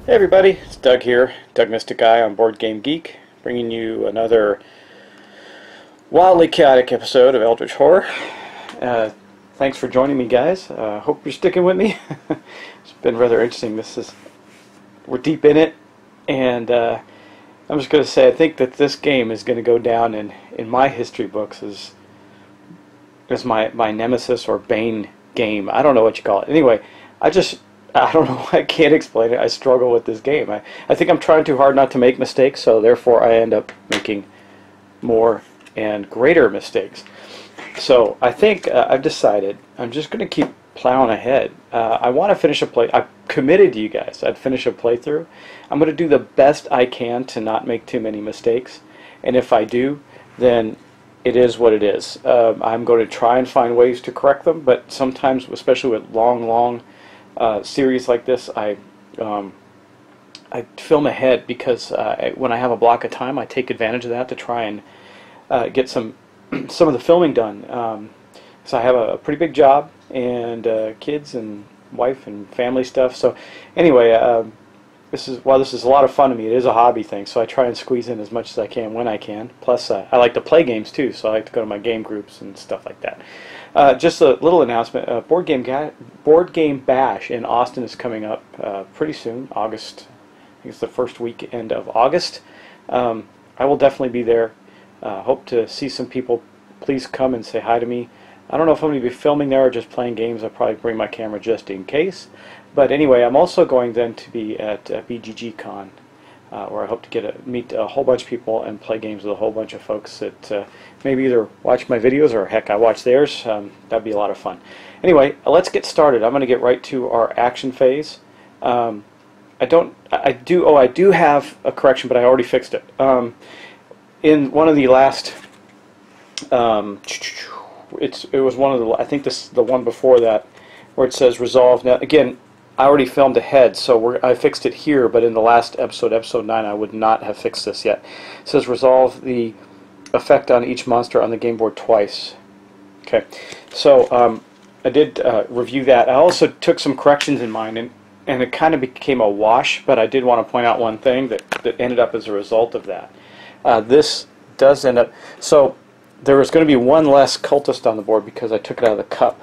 Hey everybody, it's Doug here, Doug Mystic Guy on Board Game Geek, bringing you another wildly chaotic episode of Eldritch Horror. Thanks for joining me, guys. Hope you're sticking with me. It's been rather interesting. We're deep in it, and I'm just going to say I think that this game is going to go down in my history books as my nemesis or bane game. I don't know what you call it. Anyway, I don't know. I can't explain it. I struggle with this game. I think I'm trying too hard not to make mistakes, so therefore I end up making more and greater mistakes. So I think I've decided I'm just going to keep plowing ahead. I want to finish a play. I've committed to you guys. I'd finish a playthrough. I'm going to do the best I can to not make too many mistakes. And if I do, then it is what it is. I'm going to try and find ways to correct them, but sometimes, especially with long series like this, I film ahead because when I have a block of time, I take advantage of that to try and get some of the filming done. So I have a pretty big job and kids and wife and family stuff. So anyway, while this is a lot of fun to me, it is a hobby thing. So I try and squeeze in as much as I can when I can. Plus, I like to play games too, so I like to go to my game groups and stuff like that. Just a little announcement: Board Game Bash in Austin is coming up pretty soon. August, I think it's the first weekend of August. I will definitely be there. Hope to see some people. Please come and say hi to me. I don't know if I'm going to be filming there or just playing games. I'll probably bring my camera just in case. But anyway, I'm also going then to be at BGG Con, where I hope to meet a whole bunch of people and play games with a whole bunch of folks that maybe either watch my videos or heck, I watch theirs. That'd be a lot of fun. Anyway, let's get started. I'm going to get right to our action phase. I do have a correction, but I already fixed it. In one of the last, it was one of the, I think the one before that, where it says resolve. Now again, I already filmed ahead, so I fixed it here, but in the last episode, episode 9, I would not have fixed this yet. It says resolve the effect on each monster on the game board twice. Okay, so I did review that. I also took some corrections in mind, and it kind of became a wash, but I did want to point out one thing that ended up as a result of that. This does end up, so there was going to be one less cultist on the board because I took it out of the cup,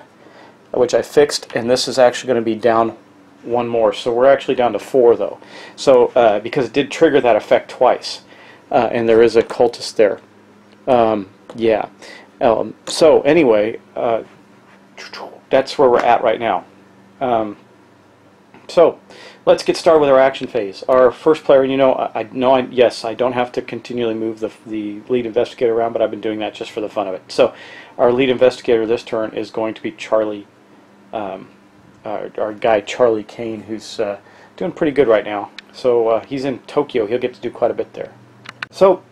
which I fixed, and this is actually going to be down one more. So we're actually down to 4 though. So because it did trigger that effect twice, and there is a cultist there. Yeah. So anyway, that's where we're at right now. So let's get started with our action phase. Our first player, yes, I don't have to continually move the lead investigator around, but I've been doing that just for the fun of it. So our lead investigator this turn is going to be Charlie, our guy Charlie Kane, who's doing pretty good right now. So he's in Tokyo. He'll get to do quite a bit there. So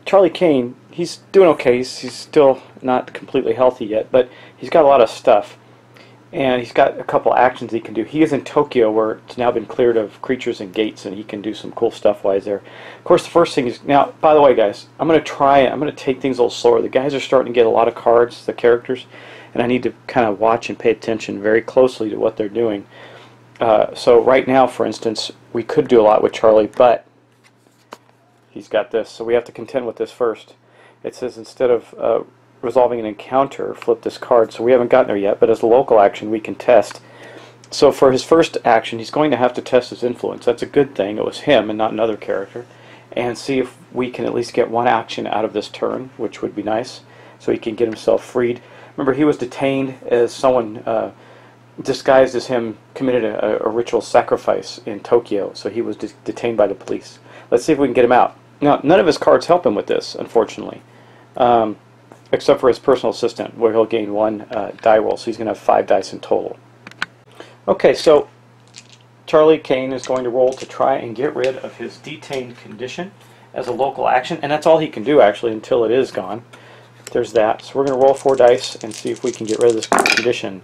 Charlie Kane, he's doing okay. He's still not completely healthy yet, but he's got a lot of stuff. And he's got a couple actions he can do. He is in Tokyo, where it's now been cleared of creatures and gates, and he can do some cool stuff while he's there. Of course, the first thing is, now, by the way, guys, I'm going to take things a little slower. The guys are starting to get a lot of cards, the characters, and I need to kind of watch and pay attention very closely to what they're doing. So right now, for instance, we could do a lot with Charlie, but he's got this, so we have to contend with this first. It says instead of resolving an encounter, flip this card. So we haven't gotten there yet, but as a local action we can test. So for his first action, he's going to have to test his influence. That's a good thing. It was him and not another character. And see if we can at least get one action out of this turn, which would be nice, so he can get himself freed. Remember, he was detained as someone disguised as him committed a ritual sacrifice in Tokyo, so he was detained by the police. Let's see if we can get him out. Now, none of his cards help him with this, unfortunately. Except for his personal assistant, where he'll gain 1 die roll, so he's going to have 5 dice in total. Okay, so Charlie Kane is going to roll to try and get rid of his detained condition as a local action, and that's all he can do, actually, until it is gone. There's that. So we're going to roll 4 dice and see if we can get rid of this condition.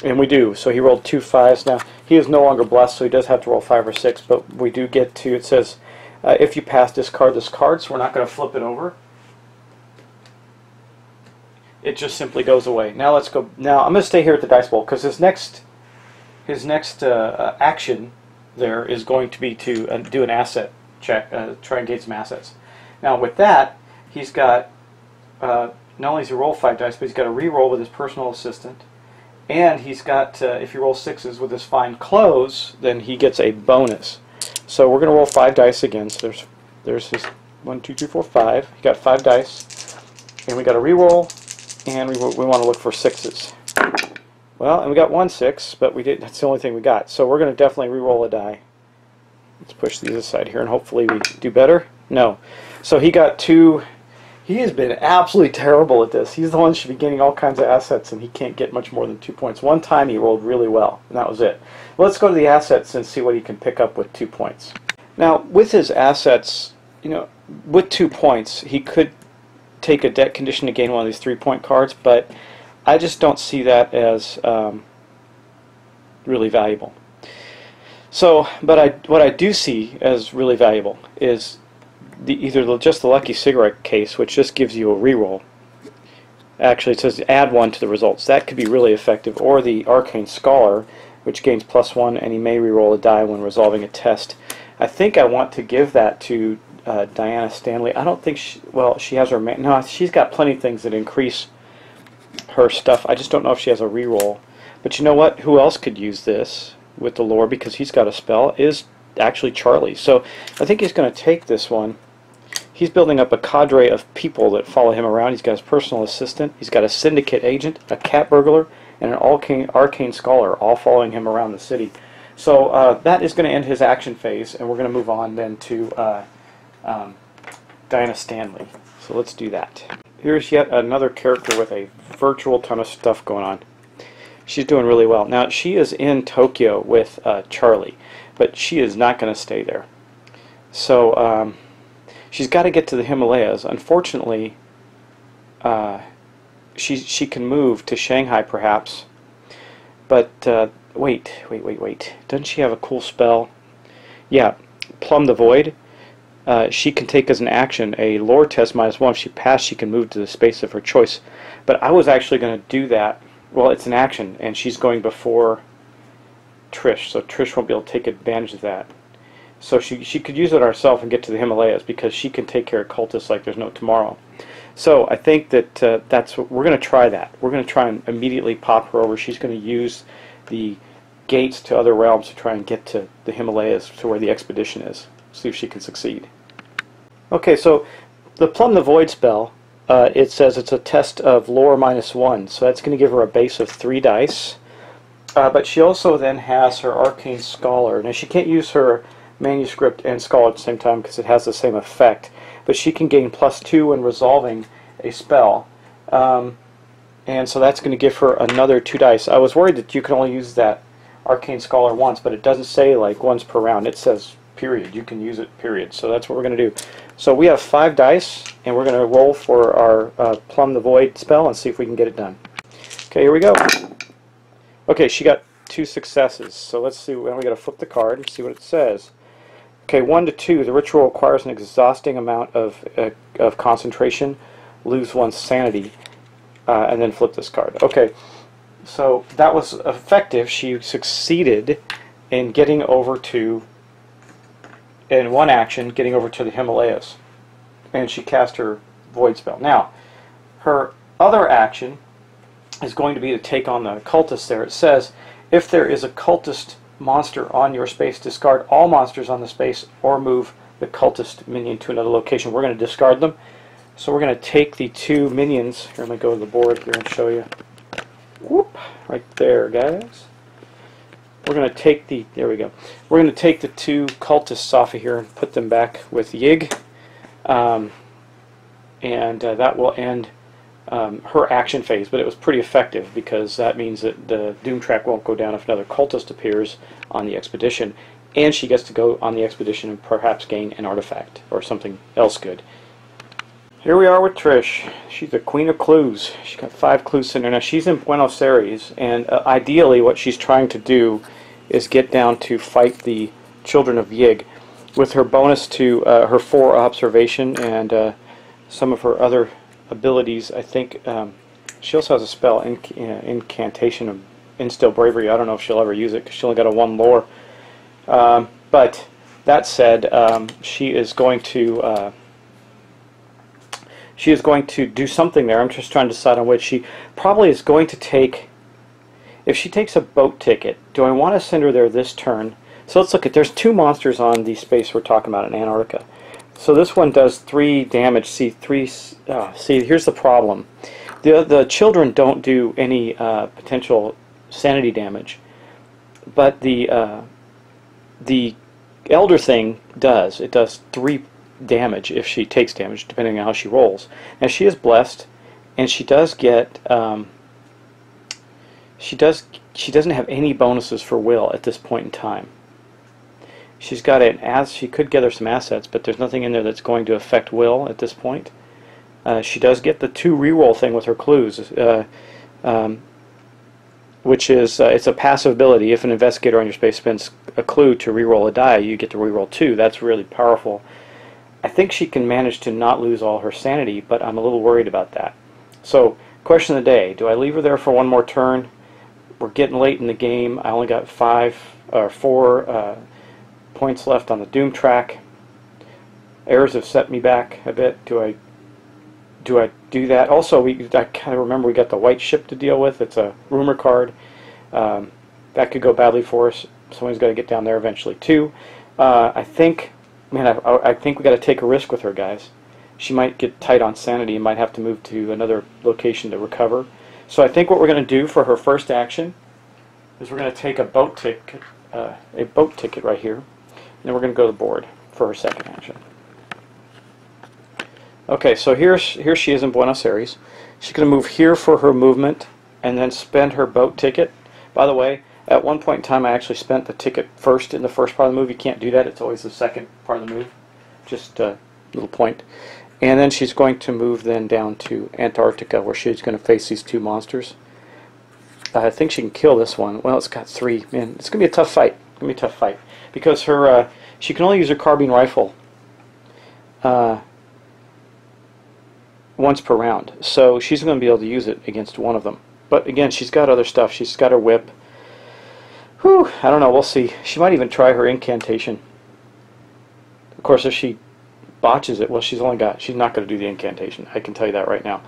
And we do. So he rolled 2 5s. Now, he is no longer blessed, so he does have to roll 5 or 6, but we do get to, it says, if you pass, discard this card, so we're not going to flip it over. It just simply goes away. Now let's go. Now I'm going to stay here at the dice bowl because his next action there is going to be to do an asset check, try and gain some assets. Now with that, he's got, not only does he roll 5 dice, but he's got a re-roll with his personal assistant, and he's got, if he rolls 6s with his fine clothes, then he gets a bonus. So we're going to roll 5 dice again. So there's his 1, 2, 3, 4, 5. He got 5 dice, and we got a re-roll, and we want to look for 6s. Well, and we got 1 6, but we did. That's the only thing we got. So we're going to definitely re-roll a die. Let's push these aside here, and hopefully we do better. No. So he got 2. He has been absolutely terrible at this. He's the one who should be gaining all kinds of assets, and he can't get much more than 2 points. One time he rolled really well, and that was it. Well, let's go to the assets and see what he can pick up with 2 points. Now, with his assets, you know, with 2 points, he could take a debt condition to gain one of these 3-point cards, but I just don't see that as really valuable. So, but what I do see as really valuable is either just the Lucky Cigarette case, which just gives you a reroll. Actually, it says add 1 to the results. That could be really effective. Or the Arcane Scholar, which gains +1, and he may reroll a die when resolving a test. I think I want to give that to Diana Stanley. I don't think she has her... No, she's got plenty of things that increase her stuff. I just don't know if she has a reroll. But you know what? Who else could use this with the lore, because he's got a spell, is actually Charlie. So I think he's going to take this one. He's building up a cadre of people that follow him around. He's got his personal assistant, he's got a syndicate agent, a cat burglar, and an arcane scholar, all following him around the city. So that is going to end his action phase, and we're going to move on then to Diana Stanley. So let's do that. Here's yet another character with a virtual ton of stuff going on. She's doing really well. Now, she is in Tokyo with Charlie, but she is not going to stay there. So she's got to get to the Himalayas. Unfortunately, she can move to Shanghai perhaps, but wait. Doesn't she have a cool spell? Yeah, Plumb the Void. She can take as an action a lore test -1. If she passed, she can move to the space of her choice. But I was actually going to do that. Well, it's an action, and she's going before Trish, so Trish won't be able to take advantage of that. So she could use it herself and get to the Himalayas, because she can take care of cultists like there's no tomorrow. So I think that that's what we're going to try. That we're going to try and immediately pop her over. She's going to use the gates to other realms to try and get to the Himalayas, to where the expedition is. See if she can succeed. Okay, so the Plumb the Void spell, it says it's a test of lore -1, so that's going to give her a base of 3 dice. But she also then has her Arcane Scholar. Now, she can't use her Manuscript and Scholar at the same time because it has the same effect, but she can gain +2 when resolving a spell. And so that's going to give her another 2 dice. I was worried that you could only use that Arcane Scholar once, but it doesn't say like once per round. It says period. You can use it, period. So that's what we're going to do. So we have 5 dice, and we're going to roll for our Plumb the Void spell and see if we can get it done. Okay, here we go. Okay, she got 2 successes. So let's see. Well, we got to flip the card and see what it says. Okay, 1 to 2. The ritual requires an exhausting amount of concentration. Lose one's sanity, and then flip this card. Okay, so that was effective. She succeeded in getting over to, in one action, getting over to the Himalayas, and she cast her Void spell. Now, her other action is going to be to take on the cultist there. It says, if there is a cultist monster on your space, discard all monsters on the space or move the cultist minion to another location. We're going to discard them. So we're going to take the 2 minions. Here, let me go to the board here and show you. Whoop! Right there, guys. We're going to take the, there we go. We're going to take the 2 cultists off of here and put them back with Yig. That will end her action phase, but it was pretty effective because that means that the doom track won't go down if another cultist appears on the expedition, and she gets to go on the expedition and perhaps gain an artifact or something else good. Here we are with Trish. She's the queen of clues. She's got 5 clues in there. Now she's in Buenos Aires, and ideally what she's trying to do is get down to fight the Children of Yig. With her bonus to her 4 observation and some of her other abilities, I think she also has a spell, incantation of instill bravery. I don't know if she'll ever use it because she only got a 1 lore. But that said, she is going to do something there. I'm just trying to decide on which. She probably is going to take. If she takes a boat ticket, do I want to send her there this turn? So let's look at. There's 2 monsters on the space we're talking about in Antarctica. So this one does 3 damage. See, here's the problem. The children don't do any potential sanity damage, but the elder thing does. It does 3 damage if she takes damage, depending on how she rolls. Now she is blessed, and she does get. She doesn't have any bonuses for will at this point in time. She's got she could gather some assets, but there's nothing in there that's going to affect will at this point. She does get the 2 reroll thing with her clues, which is it's a passive ability. If an investigator on your space spends a clue to reroll a die, you get to reroll 2. That's really powerful. I think she can manage to not lose all her sanity, but I'm a little worried about that. So, question of the day: do I leave her there for 1 more turn? We're getting late in the game. I only got 4 points left on the doom track. Errors have set me back a bit. Do I do that? Also, I kind of remember we got the white ship to deal with. It's a rumor card. That could go badly for us. Someone's got to get down there eventually too. I think, man, I think we got to take a risk with her, guys. She might get tight on sanity and might have to move to another location to recover. So I think what we're going to do for her first action is we're going to take a boat ticket right here, and then we're going to go to the board for her second action. Okay, so here she is in Buenos Aires. She's going to move here for her movement and then spend her boat ticket. By the way, at one point in time I actually spent the ticket first in the first part of the move. You can't do that. It's always the second part of the move. Just a little point. And then she's going to move then down to Antarctica, where she's going to face these 2 monsters. I think she can kill this one. Well, it's got 3. Man, it's going to be a tough fight. It's going to be a tough fight. Because her she can only use her carbine rifle once per round. So she's going to be able to use it against one of them. But again, she's got other stuff. She's got her whip. Whew, I don't know. We'll see. She might even try her incantation. Of course, if she botches it, well, she's not going to do the incantation. I can tell you that right now.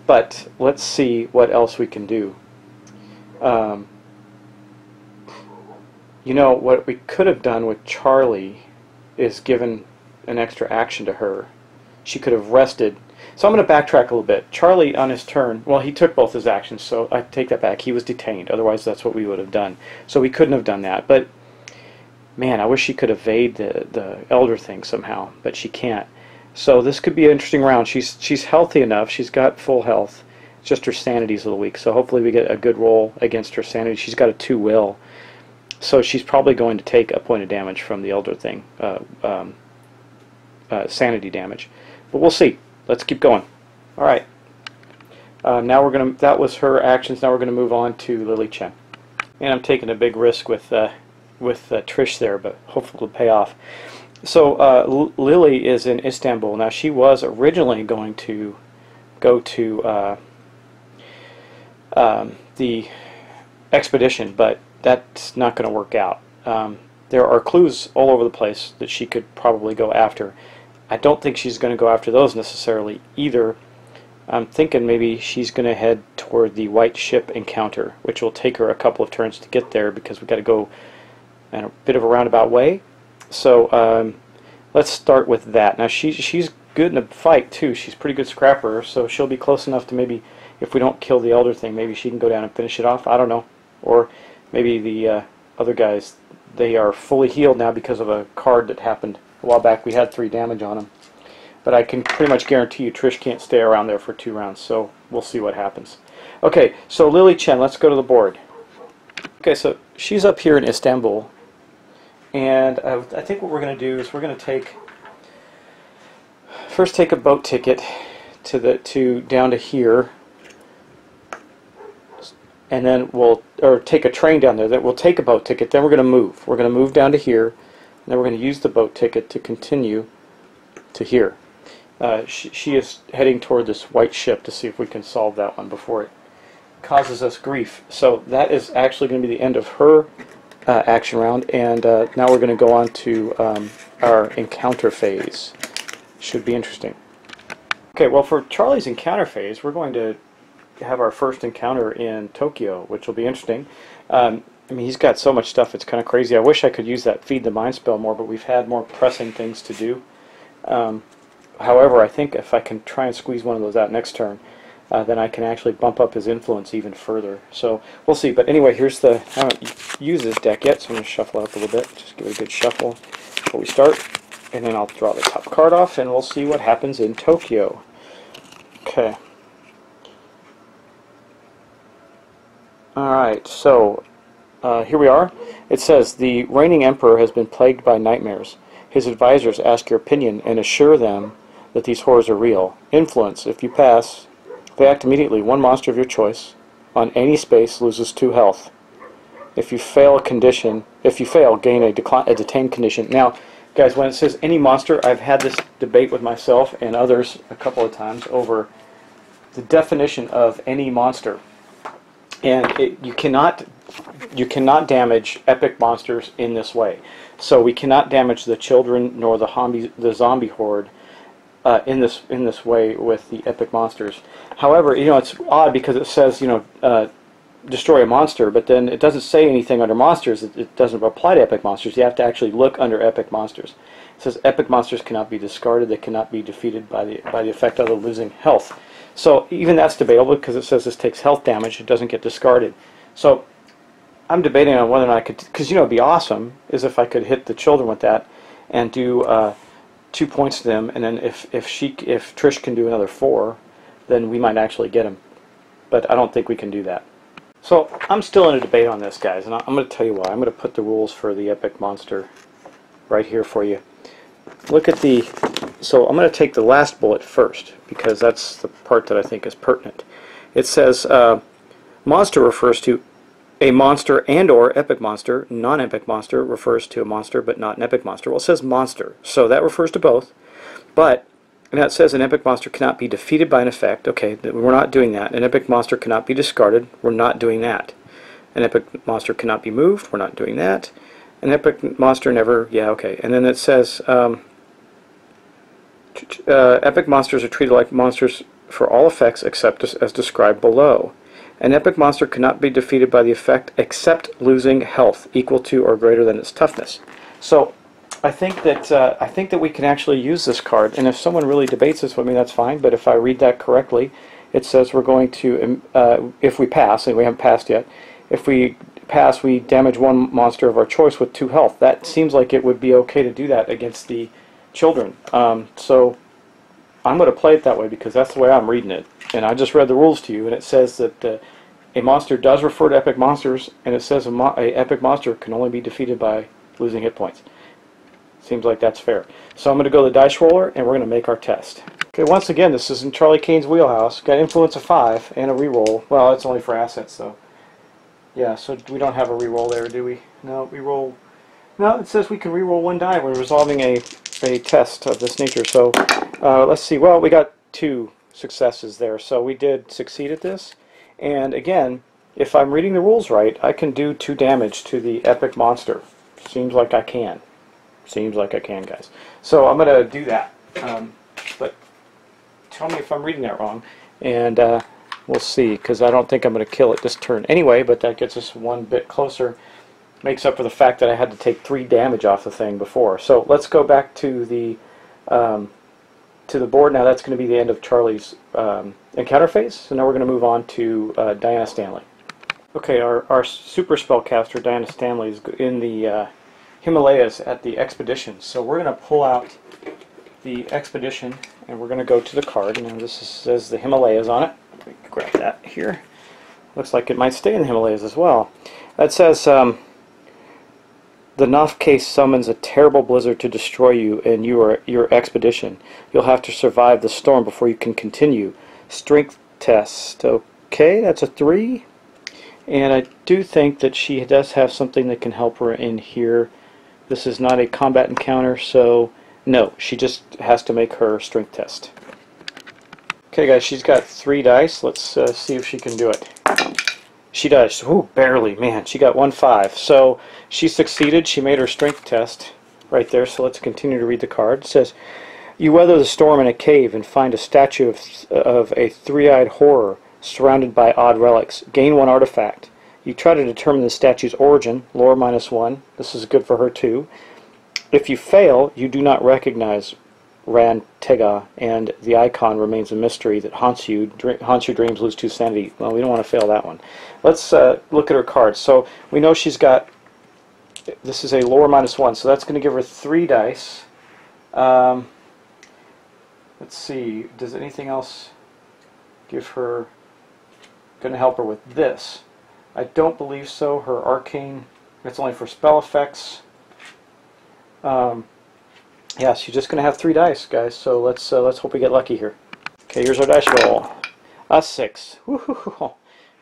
But let's see what else we can do. You know, what we could have done with Charlie is given an extra action to her. She could have rested. So I'm going to backtrack a little bit. Charlie, on his turn, well, he took both his actions, so I take that back. He was detained. Otherwise, that's what we would have done. So we couldn't have done that. But man, I wish she could evade the elder thing somehow, but she can't. So this could be an interesting round. She's healthy enough. She's got full health. It's just her sanity's a little weak. So hopefully we get a good roll against her sanity. She's got a 2 will. So she's probably going to take a point of damage from the elder thing, sanity damage. But we'll see. Let's keep going. All right. Now we're gonna. That was her actions. Now we're gonna move on to Lily Chen. And I'm taking a big risk with Trish there, but hopefully it'll pay off. So Lily is in Istanbul. Now she was originally going to go to the expedition, but that's not going to work out. There are clues all over the place that she could probably go after. I don't think she's going to go after those necessarily either. I'm thinking maybe she's going to head toward the white ship encounter, which will take her a couple of turns to get there because we've got to go in a bit of a roundabout way. So let's start with that. Now she's good in a fight too. She's a pretty good scrapper, so she'll be close enough to maybe, if we don't kill the elder thing, maybe she can go down and finish it off. I don't know. Or maybe the other guys, they are fully healed now because of a card that happened a while back. We had 3 damage on them. But I can pretty much guarantee you Trish can't stay around there for 2 rounds, so we'll see what happens. Okay, so Lily Chen, let's go to the board. Okay, so she's up here in Istanbul, and I think what we're going to do is we're going to first take a boat ticket down to here, and then or take a train down there. We'll take a boat ticket, then we're going to move. We're going to move down to here, and then we're going to use the boat ticket to continue to here. She is heading toward this white ship to see if we can solve that one before it causes us grief. So that is actually going to be the end of her action round, and now we're going to go on to our encounter phase. Should be interesting. Okay, well, for Charlie's encounter phase, we're going to have our first encounter in Tokyo, which will be interesting. I mean, he's got so much stuff, it's kind of crazy. I wish I could use that Feed the Mind spell more, but we've had more pressing things to do. However, I think if I can try and squeeze one of those out next turn, then I can actually bump up his influence even further. So we'll see. But anyway, here's the... I haven't used this deck yet, so I'm going to shuffle it up a little bit. Just give it a good shuffle before we start. And then I'll draw the top card off, and we'll see what happens in Tokyo. Okay. Alright, so here we are. It says, the reigning emperor has been plagued by nightmares. His advisors ask your opinion and assure them that these horrors are real. Influence. If you pass, they act immediately. One monster of your choice on any space loses 2 health. If you fail, gain a detained condition. Now, guys, when it says any monster, I've had this debate with myself and others a couple of times over the definition of any monster. And you cannot damage epic monsters in this way. So we cannot damage the children nor the zombie horde in this way with the epic monsters. However, you know, it's odd because it says, you know, destroy a monster, but then it doesn't say anything under monsters. It doesn't apply to epic monsters. You have to actually look under epic monsters. It says epic monsters cannot be discarded. They cannot be defeated by the effect of losing health. So even that's debatable because it says this takes health damage. It doesn't get discarded. So I'm debating on whether or not I could, because you know, it'd be awesome is if I could hit the children with that and do 2 points to them, and then if Trish can do another 4, then we might actually get him. But I don't think we can do that. So I'm still in a debate on this, guys, and I'm going to tell you why. I'm going to put the rules for the epic monster right here for you. Look at the... So I'm going to take the last bullet first, because that's the part that I think is pertinent. It says, monster refers to a monster and or epic monster. Non-epic monster refers to a monster but not an epic monster. Well, it says monster, so that refers to both. But, now it says an epic monster cannot be defeated by an effect. Okay, we're not doing that. An epic monster cannot be discarded. We're not doing that. An epic monster cannot be moved. We're not doing that. An epic monster never... Yeah, okay. And then it says... epic monsters are treated like monsters for all effects except as described below. An epic monster cannot be defeated by the effect except losing health equal to or greater than its toughness. So I think that we can actually use this card, and if someone really debates this with me, that's fine. But if I read that correctly, it says we're going to, if we pass, and we haven't passed yet, if we pass, we damage one monster of our choice with 2 health. That seems like it would be okay to do that against the children. So I'm going to play it that way because that's the way I'm reading it. And I just read the rules to you, and it says that a monster does refer to epic monsters, and it says a epic monster can only be defeated by losing hit points. Seems like that's fair. So I'm going to go to the dice roller, and we're going to make our test. Okay, once again, this is in Charlie Kane's wheelhouse. Got influence of 5 and a reroll. Well, it's only for assets, though. Yeah, so we don't have a reroll there, do we? No, reroll. No, it says we can reroll 1 die. We're resolving a test of this nature. So let's see. Well, we got 2 successes there. So we did succeed at this. And again, if I'm reading the rules right, I can do 2 damage to the epic monster. Seems like I can. Seems like I can, guys. So I'm going to do that. But tell me if I'm reading that wrong. And we'll see, because I don't think I'm going to kill it this turn anyway, but that gets us 1 bit closer. Makes up for the fact that I had to take 3 damage off the thing before. So let's go back to the board now. That's going to be the end of Charlie's encounter phase. So now we're going to move on to Diana Stanley. Okay, our super spellcaster Diana Stanley is in the Himalayas at the expedition. So we're going to pull out the expedition and we're going to go to the card. And this says the Himalayas on it. Let me grab that here. Looks like it might stay in the Himalayas as well. It says the Noth case summons a terrible blizzard to destroy you and your expedition. You'll have to survive the storm before you can continue. Strength test. Okay, that's a 3. And I do think that she does have something that can help her in here. This is not a combat encounter, so no, she just has to make her strength test. Okay guys, she's got 3 dice. Let's see if she can do it. She does. Ooh, barely. Man, she got 1-5. So she succeeded. She made her strength test right there. So let's continue to read the card. It says, you weather the storm in a cave and find a statue of a three-eyed horror surrounded by odd relics. Gain 1 artifact. You try to determine the statue's origin, lore -1. This is good for her too. If you fail, you do not recognize Rantega, and the icon remains a mystery that haunts your dreams, lose 2 sanity. Well, we don't want to fail that one. Let's look at her cards. So we know she's got, this is a lore -1, so that's going to give her 3 dice. Let's see, does anything else give her, going to help her with this? I don't believe so. Her arcane, it's only for spell effects. Yeah, she's just going to have 3 dice, guys. So let's hope we get lucky here. Okay, here's our dice roll. A 6. Woohoo!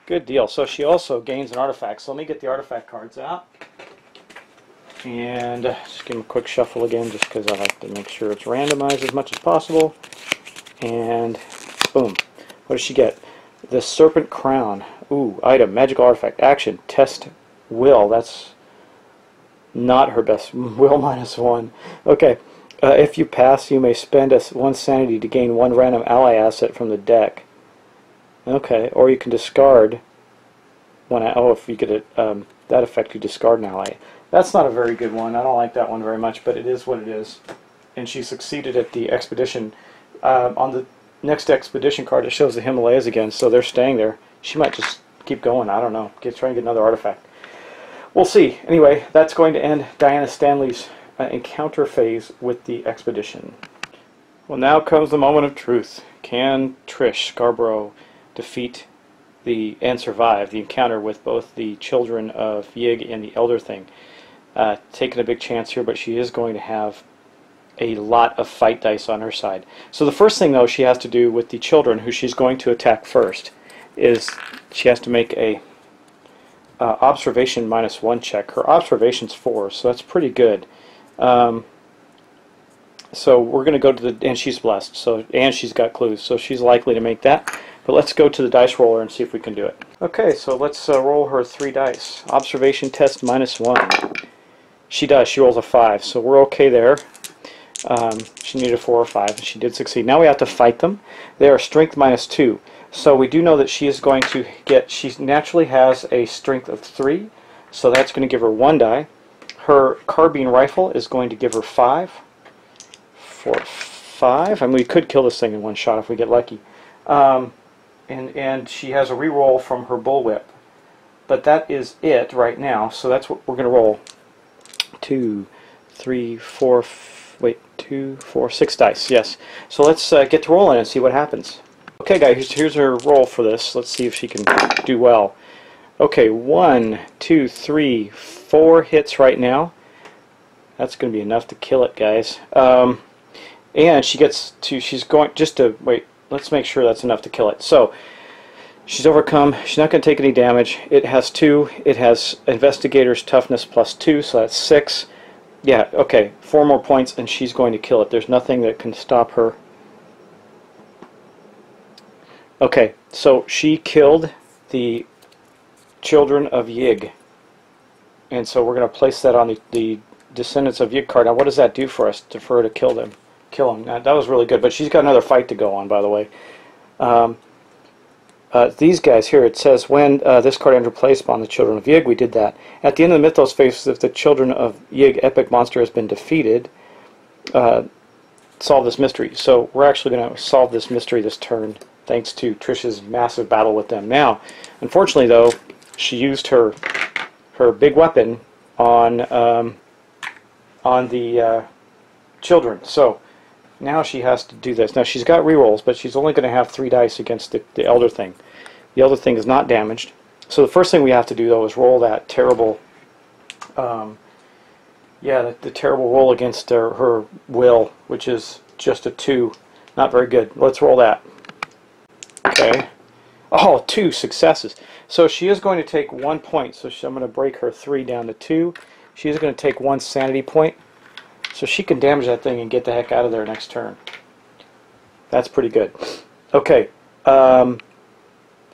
Good deal. So she also gains an artifact. So let me get the artifact cards out. And just give them a quick shuffle again, just because I like to make sure it's randomized as much as possible. And boom. What does she get? The Serpent Crown. Ooh, item, magical artifact, action, test will. That's not her best. Will -1. Okay. If you pass, you may spend 1 sanity to gain 1 random ally asset from the deck. Okay, or you can discard one. Oh, if you get that effect, you discard an ally. That's not a very good one. I don't like that one very much, but it is what it is. And she succeeded at the expedition. On the next expedition card, it shows the Himalayas again, so they're staying there. She might just keep going. I don't know. Try and get another artifact. We'll see. Anyway, that's going to end Diana Stanley's encounter phase with the expedition. Well, now comes the moment of truth. Can Trish Scarborough defeat and survive the encounter with both the Children of Yig and the Elder Thing? Taking a big chance here, but she is going to have a lot of fight dice on her side. So the first thing, though, she has to do with the children, who she's going to attack first, is she has to make a observation -1 check. Her observation's 4, so that's pretty good. So we're going to go to the, and she's blessed, so, and she's got clues, so she's likely to make that. But let's go to the dice roller and see if we can do it. Okay, so let's roll her 3 dice. Observation test -1. She does. She rolls a 5, so we're okay there. She needed a 4 or 5, and she did succeed. Now we have to fight them. They are strength -2. So we do know that she is going to get, she naturally has a strength of 3, so that's going to give her 1 die. Her carbine rifle is going to give her 5. For 5. I mean, we could kill this thing in 1 shot if we get lucky. And she has a reroll from her bullwhip. But that is it right now, so that's what we're going to roll. 2, 3, 4, wait, 2, 4, 6 dice, yes. So let's get to rolling and see what happens. Okay, guys, here's her roll for this. Let's see if she can do well. Okay, 1, 2, 3, 4 hits right now. That's going to be enough to kill it, guys. And she gets to, she's going, just to, wait, let's make sure that's enough to kill it. So, she's overcome. She's not going to take any damage. It has 2. It has Investigator's Toughness +2, so that's 6. Yeah, okay, 4 more points, and she's going to kill it. There's nothing that can stop her. Okay, so she killed the Children of Yig. And so we're going to place that on the Descendants of Yig card. Now, what does that do for us, for her to kill them? Kill him. Now, that was really good, but she's got another fight to go on, by the way. These guys here, it says when this card enters place upon the Children of Yig, we did that. At the end of the Mythos phase, if the Children of Yig epic monster has been defeated, solve this mystery. So we're actually going to solve this mystery this turn, thanks to Trish's massive battle with them. Now, unfortunately, though, she used her big weapon on the children. So now she has to do this. Now she's got rerolls, but she's only going to have 3 dice against the Elder Thing. The Elder Thing is not damaged. So the first thing we have to do, though, is roll that terrible, the terrible roll against her will, which is just a 2. Not very good. Let's roll that. Okay. Oh, 2 successes. So she is going to take 1 point. So I'm going to break her 3 down to 2. She is going to take 1 sanity point. So she can damage that thing and get the heck out of there next turn. That's pretty good. Okay.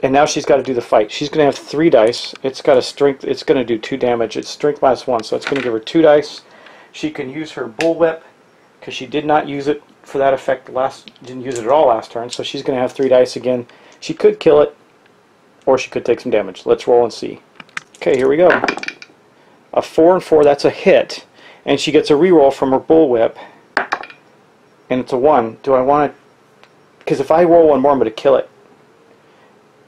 And now she's got to do the fight. She's going to have 3 dice. It's got a strength. It's going to do 2 damage. It's strength -1, so it's going to give her 2 dice. She can use her bullwhip because she did not use it for that effect didn't use it at all last turn. So she's going to have 3 dice again. She could kill it, or she could take some damage. Let's roll and see. Okay, here we go. A 4 and 4. That's a hit, and she gets a reroll from her bullwhip, and it's a 1. Do I want to? Because if I roll 1 more, I'm going to kill it.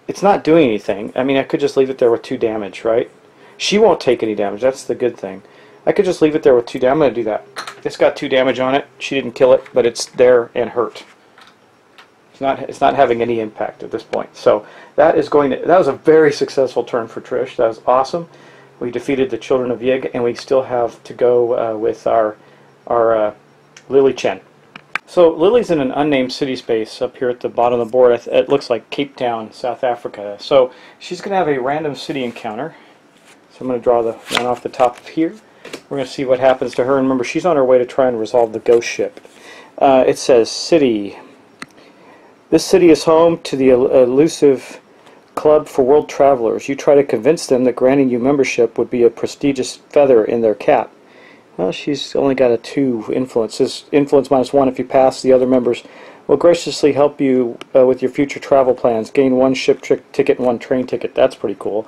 It's not doing anything. I mean, I could just leave it there with 2 damage, right? She won't take any damage. That's the good thing. I could just leave it there with 2 damage. I'm going to do that. It's got 2 damage on it. She didn't kill it, but it's there and hurt. It's not having any impact at this point. So that was a very successful turn for Trish. That was awesome. We defeated the Children of Yig, and we still have to go with our Lily Chen. So Lily's in an unnamed city space up here at the bottom of the board. It looks like Cape Town, South Africa. So she's going to have a random city encounter. So I'm going to draw the one off the top of here. We're going to see what happens to her. And remember, she's on her way to try and resolve the ghost ship. It says, city. This city is home to the elusive Club for World Travelers. You try to convince them that granting you membership would be a prestigious feather in their cap. Well, she's only got a 2 influence. Influence -1 if you pass. The other members will graciously help you with your future travel plans. Gain 1 ship ticket and 1 train ticket. That's pretty cool.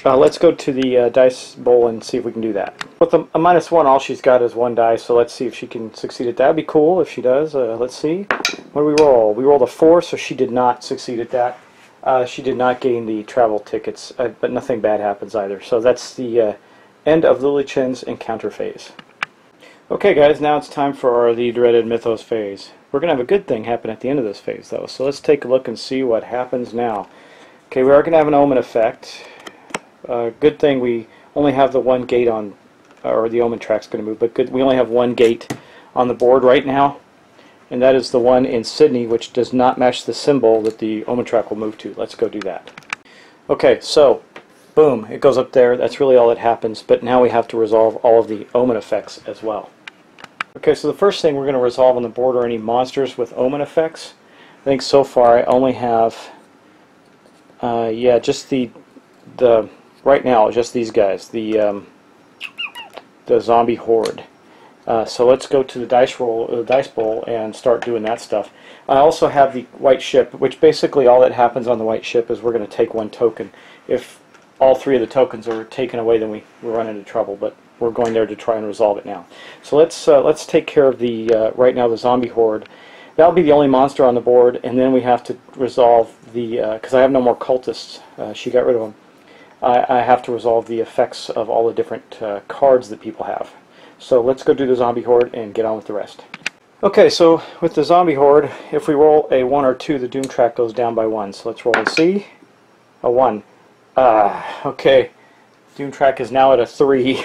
Let's go to the dice bowl and see if we can do that. With a -1, all she's got is 1 die, so let's see if she can succeed at that. That'd be cool if she does. Let's see. What do we roll? We rolled a 4, so she did not succeed at that. She did not gain the travel tickets, but nothing bad happens either. So that's the end of Lily Chen's encounter phase. Okay guys, now it's time for the dreaded Mythos phase. We're going to have a good thing happen at the end of this phase though, so let's take a look and see what happens now. Okay, we are going to have an omen effect. Good thing we only have the 1 gate on, or the omen track's going to move, but good, we only have 1 gate on the board right now, and that is the one in Sydney, which does not match the symbol that the omen track will move to. Let's go do that. Okay, so boom, it goes up there. That's really all that happens, but now we have to resolve all of the omen effects as well. Okay, so the first thing we're going to resolve on the board are any monsters with omen effects. I think so far I only have, yeah, just the right now, just these guys, the zombie horde. So let's go to the dice bowl and start doing that stuff. I also have the white ship, which basically all that happens on the white ship is we're going to take 1 token. If all 3 of the tokens are taken away, then we run into trouble. But we're going there to try and resolve it now. So let's take care of the right now the zombie horde. That'll be the only monster on the board, and then we have to resolve the because I have no more cultists. She got rid of them. I have to resolve the effects of all the different cards that people have. So let's go do the zombie horde and get on with the rest. Okay, so with the zombie horde, if we roll a 1 or 2, the doom track goes down by 1. So let's roll and see. A 1. Okay. Doom track is now at a 3.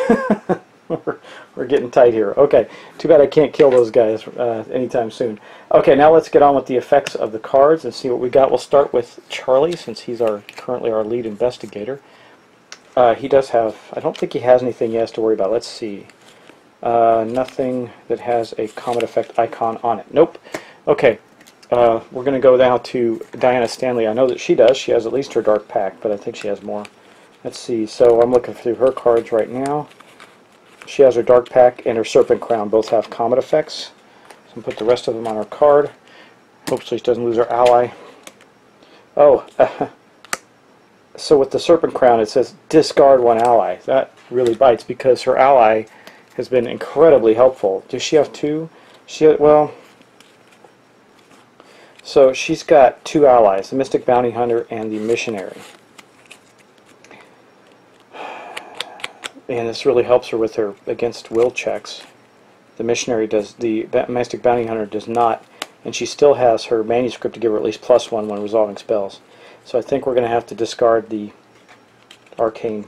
We're getting tight here. Okay. Too bad I can't kill those guys anytime soon. Okay, now let's get on with the effects of the cards and see what we got. We'll start with Charlie, since he's currently our lead investigator. He does have, I don't think he has anything he has to worry about. Let's see. Nothing that has a comet effect icon on it. Nope. Okay. We're going to go now to Diana Stanley. I know that she does. She has at least her Dark Pact, but I think she has more. Let's see. So I'm looking through her cards right now. She has her Dark Pact and her Serpent Crown. Both have comet effects. So I'm going to put the rest of them on her card. Hopefully she doesn't lose her ally. Oh, so with the Serpent Crown it says discard 1 ally. That really bites because her ally has been incredibly helpful. Does she have 2? Well, so she's got 2 allies, the Mystic Bounty Hunter and the Missionary. And this really helps her with her against will checks. The Missionary does, the Mystic Bounty Hunter does not, and she still has her manuscript to give her at least +1 when resolving spells. So I think we're going to have to discard the Arcane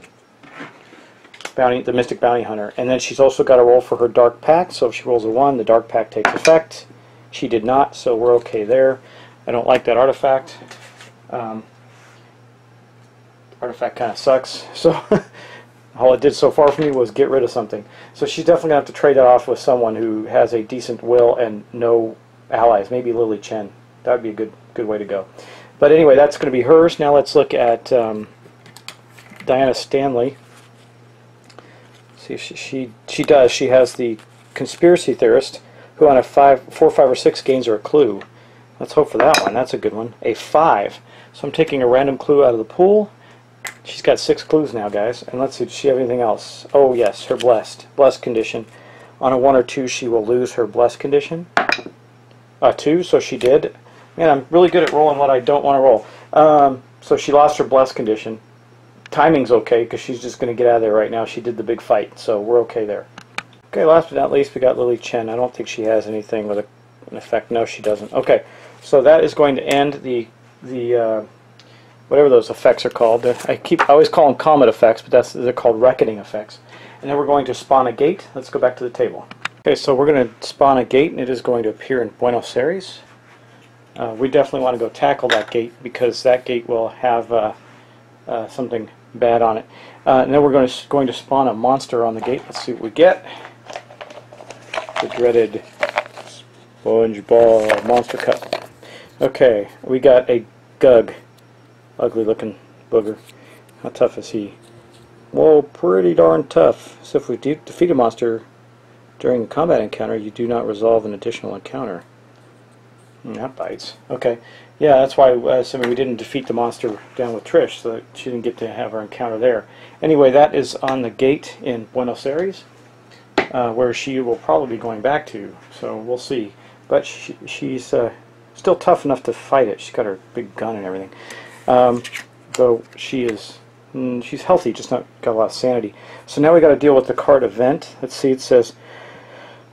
Bounty, the Mystic Bounty Hunter. And then she's also got to roll for her Dark Pact, so if she rolls a 1, the Dark Pact takes effect. She did not, so we're okay there. I don't like that artifact. Artifact kind of sucks, so all it did so far for me was get rid of something. So she's definitely going to have to trade that off with someone who has a decent will and no allies. Maybe Lily Chen. That would be a good way to go. But anyway, that's going to be hers. Now let's look at Diana Stanley. See, she does. She has the conspiracy theorist, who on a 4, 5, or 6 gains her a clue. Let's hope for that one. That's a good one. A 5. So I'm taking a random clue out of the pool. She's got 6 clues now, guys. And let's see, does she have anything else? Oh, yes, her blessed condition. On a 1 or 2, she will lose her blessed condition. 2, so she did. Man, I'm really good at rolling what I don't want to roll. So she lost her blessed condition. Timing's okay, because she's just going to get out of there right now. She did the big fight, so we're okay there. Okay, last but not least, we got Lily Chen. I don't think she has anything with an effect. No, she doesn't. Okay, so that is going to end the whatever those effects are called. I always call them comet effects, but they're called reckoning effects. And then we're going to spawn a gate. Let's go back to the table. Okay, so we're going to spawn a gate, and it is going to appear in Buenos Aires. We definitely want to go tackle that gate, because that gate will have something bad on it. And then we're going to spawn a monster on the gate. Let's see what we get. The dreaded SpongeBob monster cut. Okay, we got a Gug. Ugly looking booger. How tough is he? Whoa, pretty darn tough. So if we defeat a monster during a combat encounter, you do not resolve an additional encounter. That bites. Okay. Yeah, that's why we didn't defeat the monster down with Trish, so that she didn't get to have her encounter there. Anyway, that is on the gate in Buenos Aires, where she will probably be going back to, so we'll see. But she's still tough enough to fight it. She's got her big gun and everything. Though she's healthy, just not got a lot of sanity. So now we got to deal with the card event. Let's see, it says,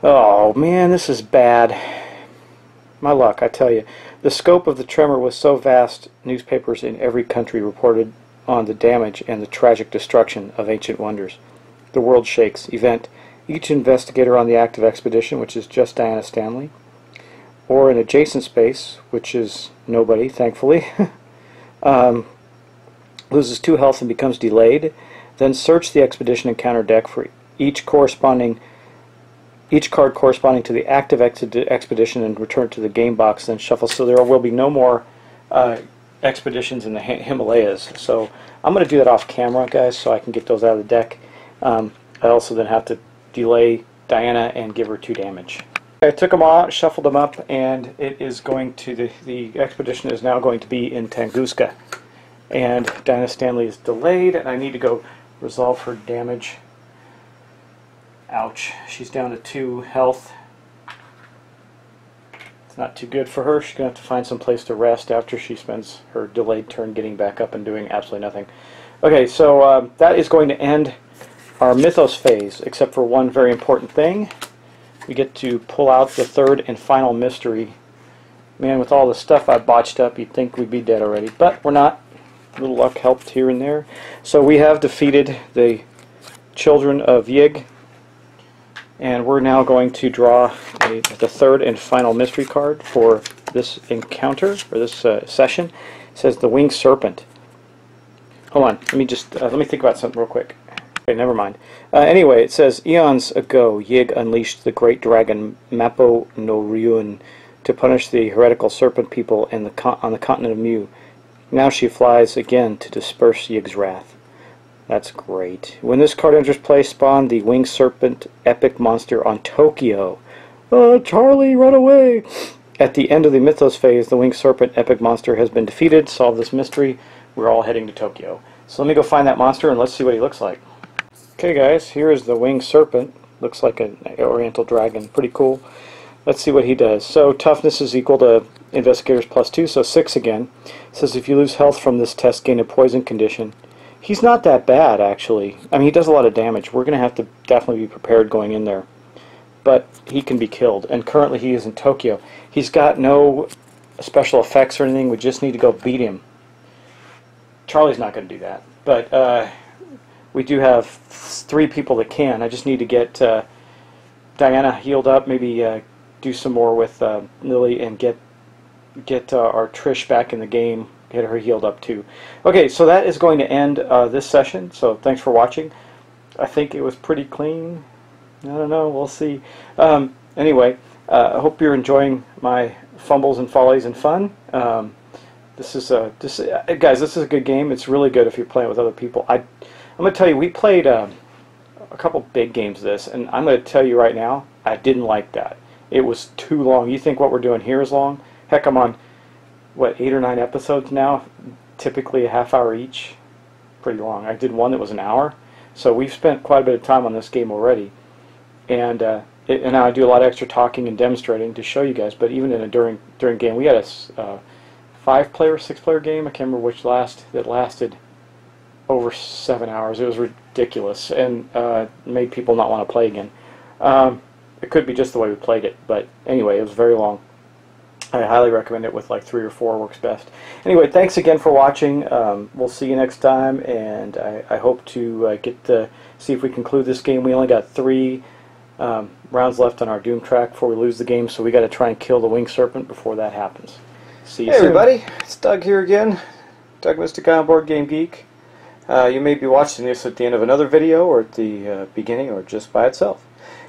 oh man, this is bad. My luck, I tell you. The scope of the tremor was so vast, newspapers in every country reported on the damage and the tragic destruction of ancient wonders. The world shakes. Event. Each investigator on the active expedition, which is just Diana Stanley, or an adjacent space, which is nobody, thankfully, loses 2 health and becomes delayed. Then search the expedition encounter deck for each card corresponding to the active expedition and return to the game box, then shuffle. So there will be no more expeditions in the Himalayas. So I'm going to do that off camera, guys, so I can get those out of the deck. I also then have to delay Diana and give her 2 damage. I took them all out, shuffled them up, and it is going to the expedition is now going to be in Tunguska. And Diana Stanley is delayed, and I need to go resolve her damage. Ouch. She's down to 2 health. It's not too good for her. She's going to have to find some place to rest after she spends her delayed turn getting back up and doing absolutely nothing. Okay, so that is going to end our Mythos phase, except for one very important thing. We get to pull out the 3rd and final mystery. Man, with all the stuff I botched up, you'd think we'd be dead already, but we're not. A little luck helped here and there. So we have defeated the Children of Yig. And we're now going to draw the 3rd and final mystery card for this encounter, or this session. It says the Winged Serpent. Hold on, let me think about something real quick. Okay, never mind. Anyway, it says, eons ago, Yig unleashed the great dragon Mappo no Ryuin to punish the heretical serpent people on the continent of Mu. Now she flies again to disperse Yig's wrath. That's great. When this card enters play, spawn the Winged Serpent epic monster on Tokyo. Charlie, run away! At the end of the Mythos phase, the Winged Serpent epic monster has been defeated. Solve this mystery. We're all heading to Tokyo. So let me go find that monster and let's see what he looks like. Okay guys, here is the Winged Serpent. Looks like an oriental dragon. Pretty cool. Let's see what he does. So toughness is equal to investigators +2, so 6 again. It says if you lose health from this test, gain a poison condition. He's not that bad, actually. I mean, he does a lot of damage. We're going to have to definitely be prepared going in there. But he can be killed, and currently he is in Tokyo. He's got no special effects or anything. We just need to go beat him. Charlie's not going to do that. But we do have 3 people that can. I just need to get Diana healed up, maybe do some more with Lily, and get our Trish back in the game. Get her healed up too. Okay, so that is going to end this session. So thanks for watching. I think it was pretty clean. I don't know. We'll see. Anyway, I hope you're enjoying my fumbles and follies and fun. guys, this is a good game. It's really good if you're playing with other people. I'm going to tell you, we played a couple big games of this, and I'm going to tell you right now, I didn't like that. It was too long. You think what we're doing here is long? Heck, I'm on, what, 8 or 9 episodes now? Typically a half hour each. Pretty long. I did one that was an hour. So we've spent quite a bit of time on this game already. And and I do a lot of extra talking and demonstrating to show you guys, but even in a during game, we had a 5-player, 6-player game, I can't remember which that lasted over 7 hours. It was ridiculous, and made people not want to play again. It could be just the way we played it, but anyway, it was very long. I highly recommend it. With like 3 or 4 works best. Anyway, thanks again for watching. We'll see you next time, and I hope to get to see if we conclude this game. We only got 3 rounds left on our Doom track before we lose the game, so we got to try and kill the winged serpent before that happens. See you soon. Hey everybody, it's Doug here again. Doug Mystic on Board Game Geek. You may be watching this at the end of another video, or at the beginning, or just by itself.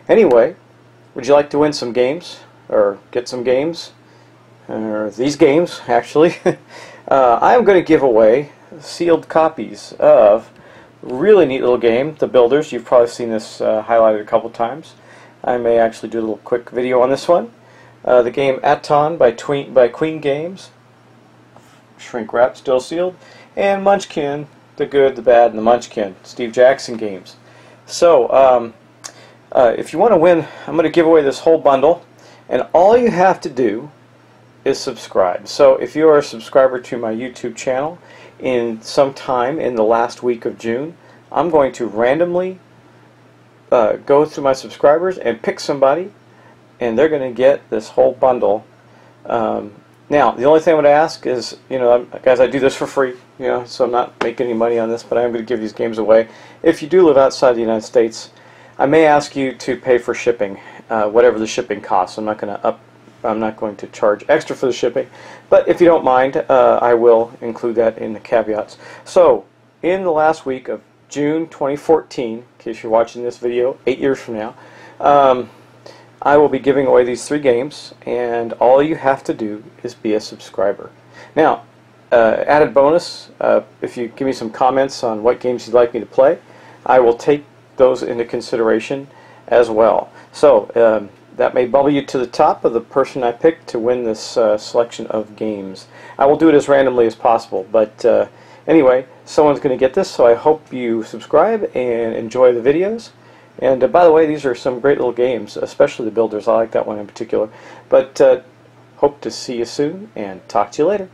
Anyway, would you like to win some games, or get some games, or these games actually? I am going to give away sealed copies of a really neat little game, The Builders. You've probably seen this highlighted a couple times. I may actually do a little quick video on this one. The game Aton by Queen Games, shrink wrap, still sealed, and Munchkin, The Good, the Bad, and the Munchkin, Steve Jackson games. So, if you want to win, I'm going to give away this whole bundle, and all you have to do is subscribe. So, if you are a subscriber to my YouTube channel, in some time in the last week of June, I'm going to randomly go through my subscribers and pick somebody, and they're going to get this whole bundle. Now, the only thing I'm going to ask is, guys, I do this for free, so I'm not making any money on this, but I'm going to give these games away. If you do live outside the United States, I may ask you to pay for shipping, whatever the shipping costs. I'm not going to charge extra for the shipping, but if you don't mind, I will include that in the caveats. So, in the last week of June 2014, in case you're watching this video 8 years from now, I will be giving away these 3 games, and all you have to do is be a subscriber. Now, added bonus, if you give me some comments on what games you'd like me to play, I will take those into consideration as well. So, that may bubble you to the top of the person I picked to win this selection of games. I will do it as randomly as possible, but anyway, someone's going to get this, so I hope you subscribe and enjoy the videos. And by the way, these are some great little games, especially The Builders. I like that one in particular. But hope to see you soon, and talk to you later.